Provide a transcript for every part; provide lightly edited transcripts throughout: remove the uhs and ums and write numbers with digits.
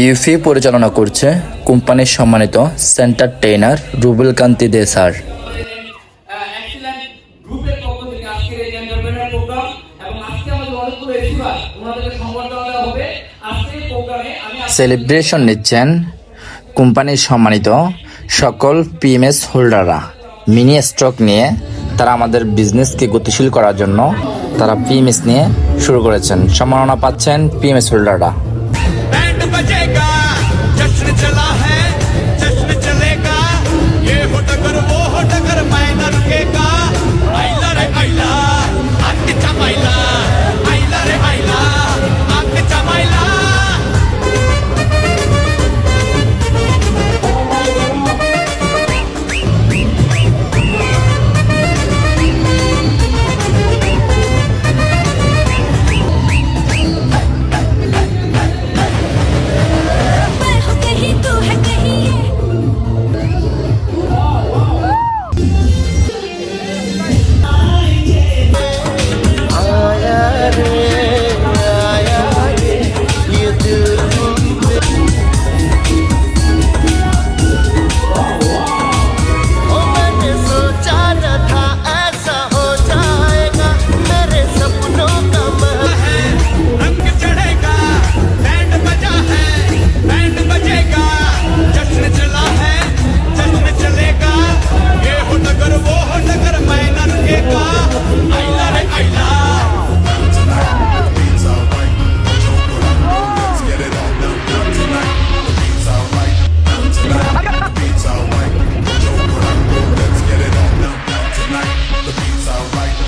ইউফি পরিচালনা করছে কোম্পানির সম্মানিত সেন্টার ট্রেনার রুবেল কান্তি দে স্যার। সেলিব্রেশন নিচ্ছেন কোম্পানির সম্মানিত সকল পিএমএস হোল্ডাররা। মিনি স্টক নিয়ে তারা আমাদের বিজনেসকে গতিশীল করার জন্য তারা পিএমএস নিয়ে শুরু করেছেন। সম্মাননা পাচ্ছেন পিএমএস হোল্ডাররা।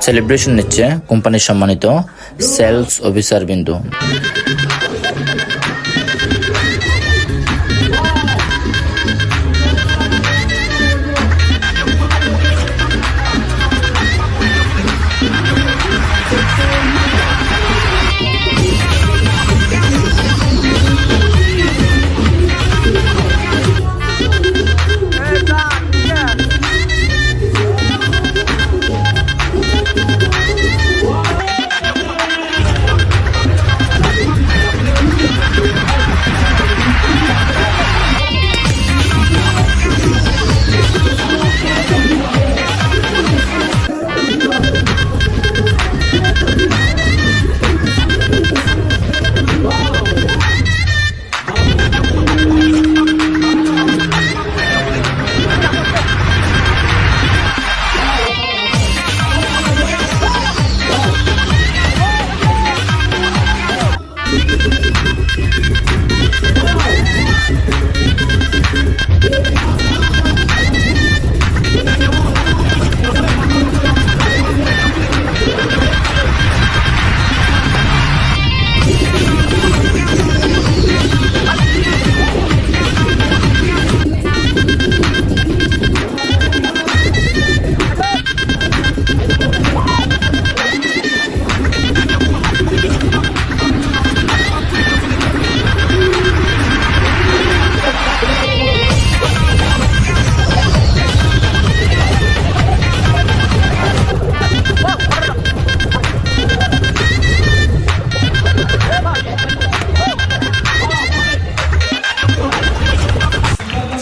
সেলিব্রেশন নিচ্ছে কোম্পানির সম্মানিত সেলস অফিসার বিন্দু।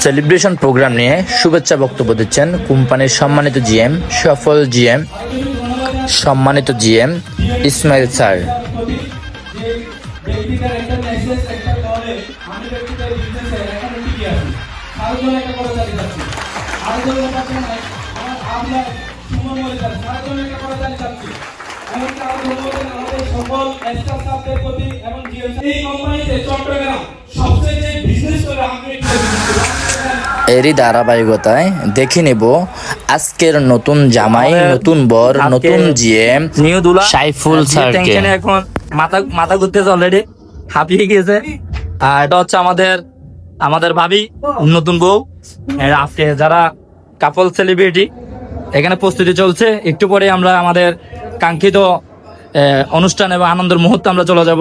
সেলিব্রেশন প্রোগ্রাম নিয়ে শুভেচ্ছা বক্তব্য দিচ্ছেন কোম্পানির সম্মানিত জিএম সফল জিএম সম্মানিত জিএম ইসমাইল স্যার। এরই ধারাবাহিকতায় দেখে নেব আজকের নতুন জামাই, নতুন বর, নতুন জিএম সাইফুল স্যারকে। এখন মাথা ঘুরতেছে, অলরেডি হাঁপিয়ে গিয়েছে। আর এটা হচ্ছে আমাদের ভাবি, নতুন বউ। আজকে যারা কাপল সেলিব্রিটি এখানে প্রস্তুতি চলছে, একটু পরে আমরা আমাদের কাঙ্ক্ষিত অনুষ্ঠান এবং আনন্দের মুহূর্তে আমরা চলে যাব।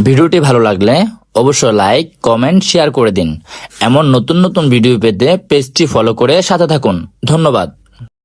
ভিডিওটি ভালো লাগলে অবশ্যই লাইক, কমেন্ট, শেয়ার করে দিন। এমন নতুন নতুন ভিডিও পেতে পেজটি ফলো করে সাথে থাকুন। ধন্যবাদ।